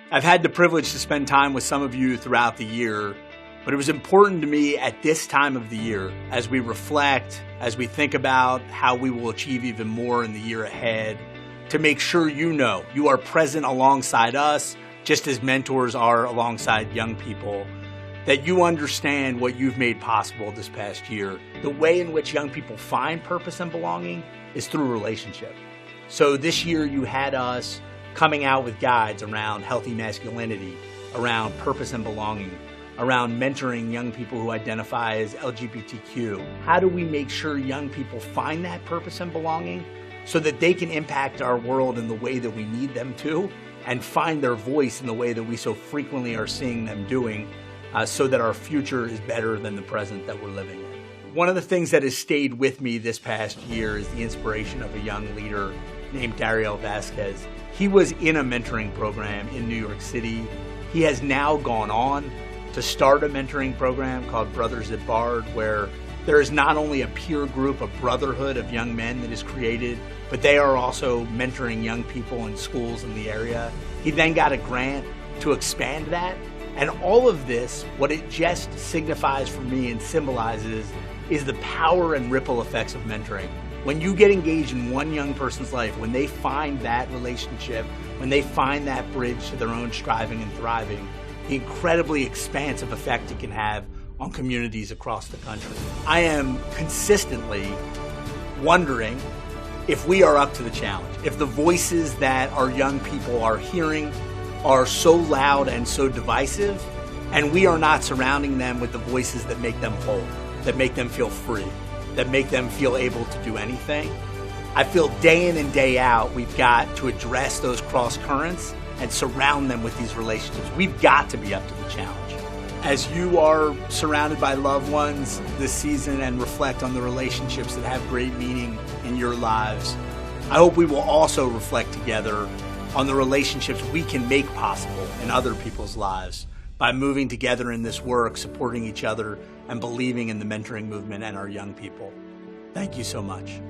I've had the privilege to spend time with some of you throughout the year, but it was important to me at this time of the year, as we reflect, as we think about how we will achieve even more in the year ahead, to make sure you know you are present alongside us, just as mentors are alongside young people, that you understand what you've made possible this past year. The way in which young people find purpose and belonging is through relationship. So this year you had us coming out with guides around healthy masculinity, around purpose and belonging, around mentoring young people who identify as LGBTQ. How do we make sure young people find that purpose and belonging so that they can impact our world in the way that we need them to and find their voice in the way that we so frequently are seeing them doing, so that our future is better than the present that we're living in. One of the things that has stayed with me this past year is the inspiration of a young leader named Daryl Vasquez. He was in a mentoring program in New York City. He has now gone on to start a mentoring program called Brothers at Bard, where there is not only a peer group, a brotherhood of young men that is created, but they are also mentoring young people in schools in the area. He then got a grant to expand that. And all of this, what it just signifies for me and symbolizes is the power and ripple effects of mentoring. When you get engaged in one young person's life, when they find that relationship, when they find that bridge to their own striving and thriving, the incredibly expansive effect it can have on communities across the country. I am consistently wondering if we are up to the challenge, if the voices that our young people are hearing are so loud and so divisive, and we are not surrounding them with the voices that make them whole, that make them feel free, that make them feel able to do anything. I feel day in and day out we've got to address those cross currents and surround them with these relationships. We've got to be up to the challenge. As you are surrounded by loved ones this season and reflect on the relationships that have great meaning in your lives, I hope we will also reflect together on the relationships we can make possible in other people's lives by moving together in this work, supporting each other, and believing in the mentoring movement and our young people. Thank you so much.